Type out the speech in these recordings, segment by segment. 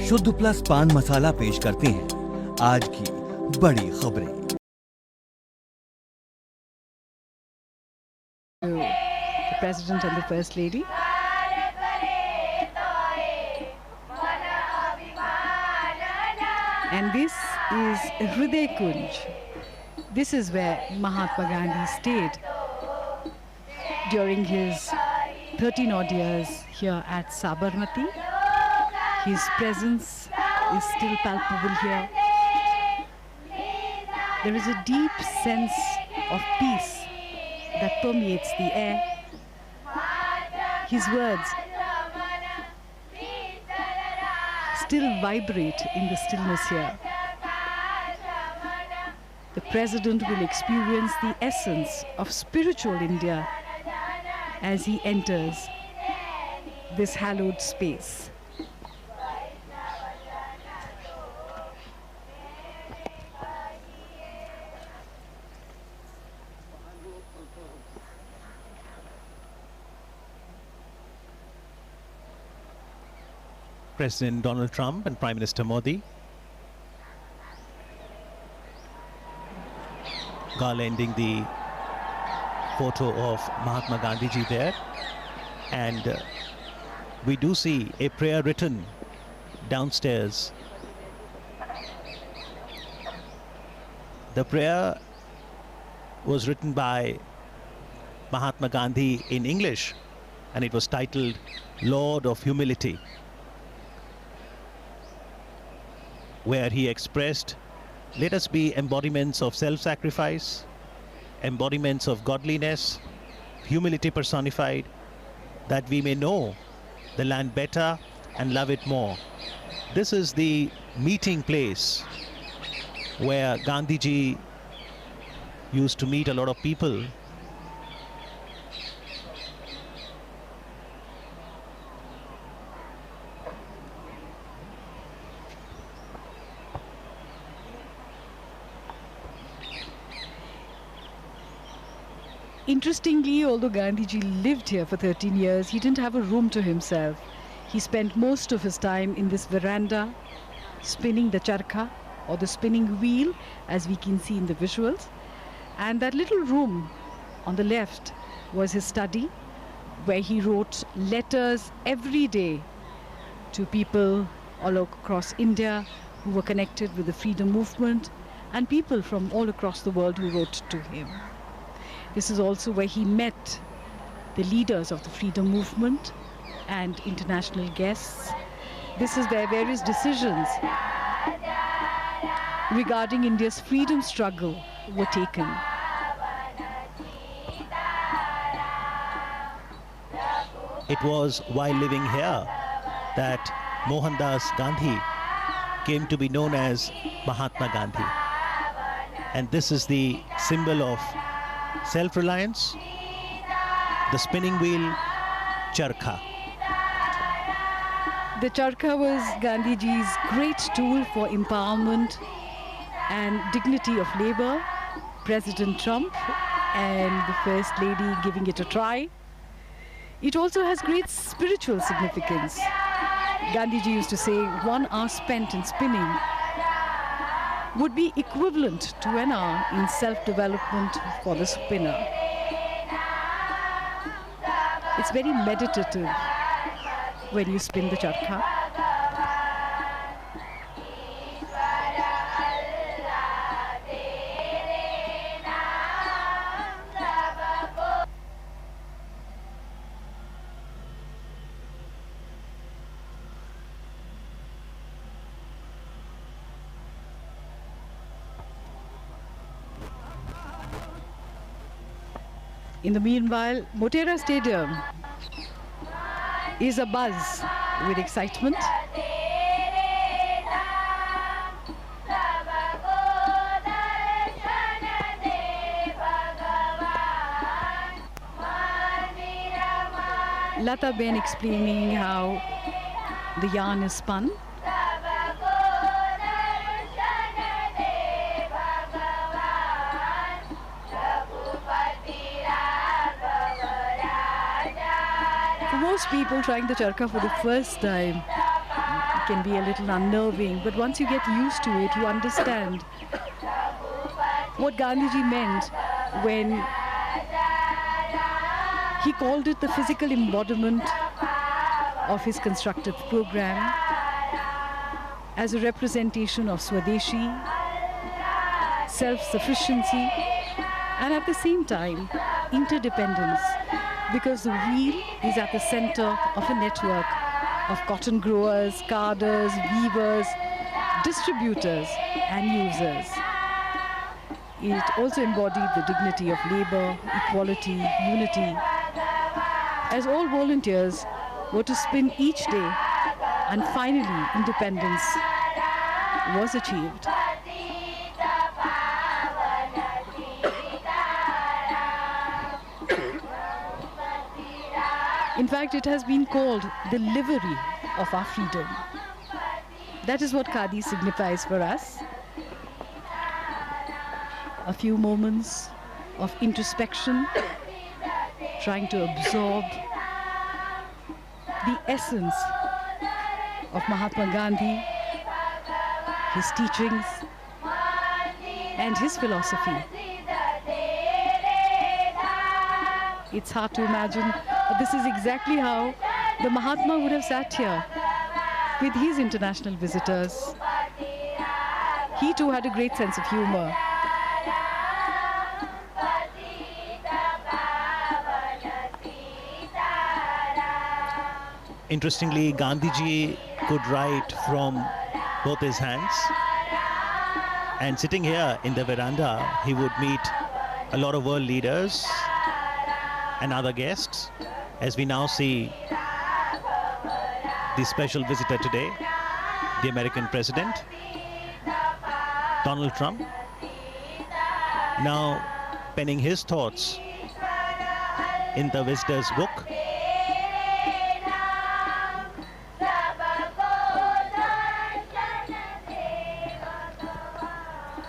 शुद्ध प्लस पान मसाला पेश करते हैं आज की बड़ी खबरें। The President and the First Lady. And this is Hriday Kunj. This is where Mahatma Gandhi stayed during his 13 odd years here at Sabarmati. His presence is still palpable here. There is a deep sense of peace that permeates the air. His words still vibrate in the stillness here. The President will experience the essence of spiritual India as he enters this hallowed space. President Donald Trump and Prime Minister Modi garlanding the photo of Mahatma Gandhi ji there, and we do see a prayer written downstairs. The prayer was written by Mahatma Gandhi in English, and it was titled Lord of Humility, where he expressed, let us be embodiments of self-sacrifice, embodiments of godliness, humility personified, that we may know the land better and love it more. This is the meeting place where Gandhiji used to meet a lot of people. Interestingly, although Gandhiji lived here for 13 years, he didn't have a room to himself. He spent most of his time in this veranda, spinning the charkha, or the spinning wheel, as we can see in the visuals. And that little room on the left was his study, where he wrote letters every day to people all across India who were connected with the freedom movement, and people from all across the world who wrote to him. This is also where he met the leaders of the freedom movement and international guests. This is where various decisions regarding India's freedom struggle were taken. It was while living here that Mohandas Gandhi came to be known as Mahatma Gandhi. And this is the symbol of self-reliance, the spinning wheel, charkha. The charkha was Gandhiji's great tool for empowerment and dignity of labor. President Trump and the First Lady giving it a try. It also has great spiritual significance. Gandhiji used to say 1 hour spent in spinning would be equivalent to an hour in self-development for the spinner. It's very meditative when you spin the charkha. In the meanwhile, Motera Stadium is abuzz with excitement. Lata Ben explaining how the yarn is spun. For most people trying the charkha for the first time, can be a little unnerving, but once you get used to it, you understand what Gandhiji meant when he called it the physical embodiment of his constructive program as a representation of Swadeshi, self-sufficiency, and at the same time, interdependence, because the wheel is at the center of a network of cotton growers, carders, weavers, distributors, and users. It also embodied the dignity of labor, equality, unity, as all volunteers were to spin each day, and finally independence was achieved. In fact, it has been called the livery of our freedom. That is what Khadi signifies for us. A few moments of introspection, trying to absorb the essence of Mahatma Gandhi, his teachings, and his philosophy. It's hard to imagine, but this is exactly how the Mahatma would have sat here with his international visitors. He too had a great sense of humor. Interestingly, Gandhiji could write from both his hands, and sitting here in the veranda, he would meet a lot of world leaders and other guests, as we now see the special visitor today, the American President, Donald Trump, now penning his thoughts in the visitor's book.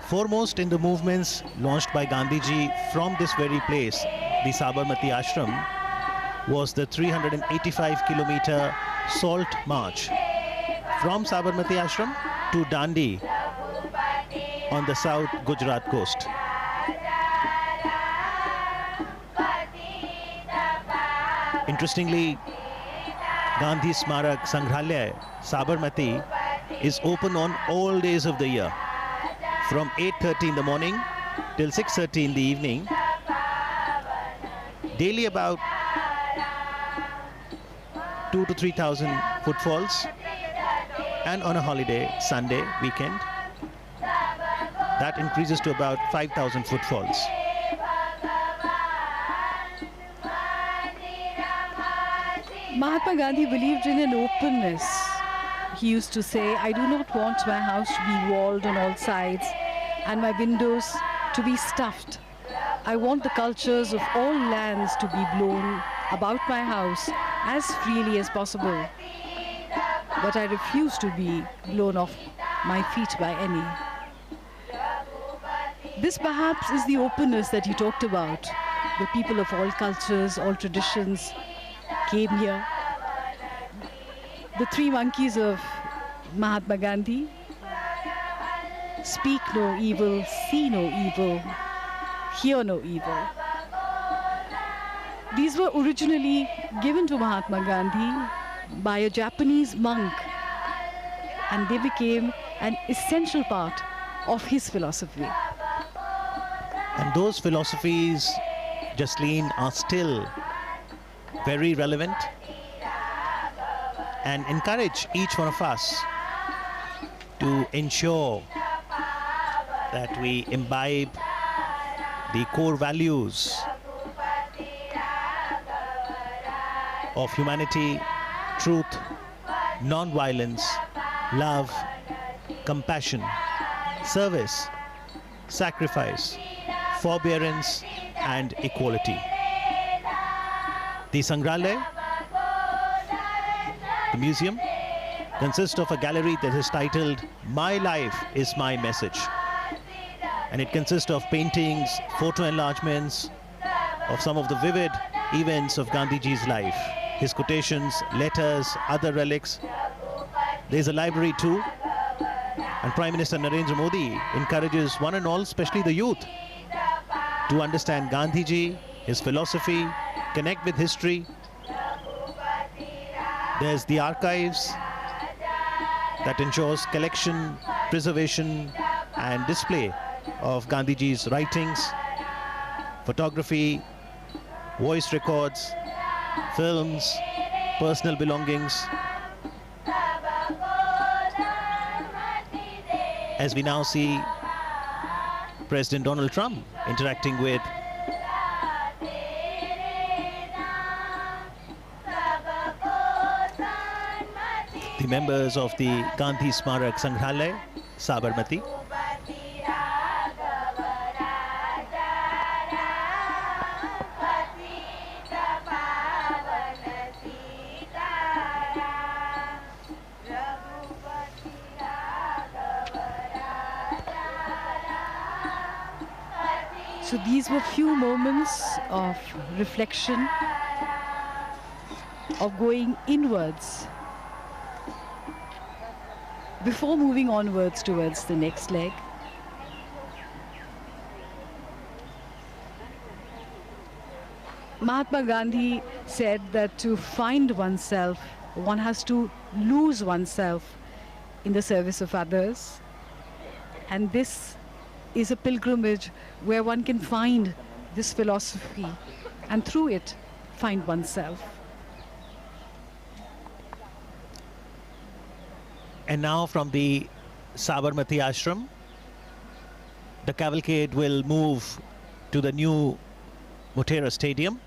Foremost in the movements launched by Gandhiji from this very place, the Sabarmati Ashram, was the 385-kilometer salt march from Sabarmati Ashram to Dandi on the south Gujarat coast. Interestingly, Gandhi Smarak Sangrahalaya, Sabarmati, is open on all days of the year, from 8:30 in the morning till 6:30 in the evening. Daily about 2,000 to 3,000 footfalls, and on a holiday, Sunday, weekend, that increases to about 5,000 footfalls. Mahatma Gandhi believed in an openness. He used to say, I do not want my house to be walled on all sides and my windows to be stuffed. I want the cultures of all lands to be blown about my house as freely as possible. But I refuse to be blown off my feet by any. This perhaps is the openness that he talked about. The people of all cultures, all traditions came here. The three monkeys of Mahatma Gandhi: speak no evil, see no evil, hear no evil. These were originally given to Mahatma Gandhi by a Japanese monk, and they became an essential part of his philosophy. And those philosophies, Jasleen, are still very relevant and encourage each one of us to ensure that we imbibe the core values of humanity, truth, non-violence, love, compassion, service, sacrifice, forbearance, and equality. The Sangrahalaya, the museum, consists of a gallery that is titled My Life is My Message. And it consists of paintings, photo enlargements of some of the vivid events of Gandhiji's life, his quotations, letters, other relics. There's a library too. And Prime Minister Narendra Modi encourages one and all, especially the youth, to understand Gandhiji, his philosophy, connect with history. There's the archives that ensures collection, preservation and display of Gandhiji's writings, photography, voice records, films, personal belongings. As we now see President Donald Trump interacting with the members of the Gandhi Smarak Sangrahalaya, Sabarmati. So these were few moments of reflection, of going inwards before moving onwards towards the next leg. Mahatma Gandhi said that to find oneself, one has to lose oneself in the service of others. And this is a pilgrimage where one can find this philosophy and through it find oneself. And now from the Sabarmati Ashram, the cavalcade will move to the new Motera Stadium.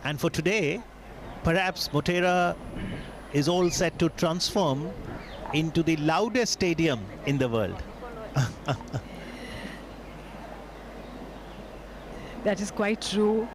And for today, perhaps Motera is all set to transform into the loudest stadium in the world. That is quite true.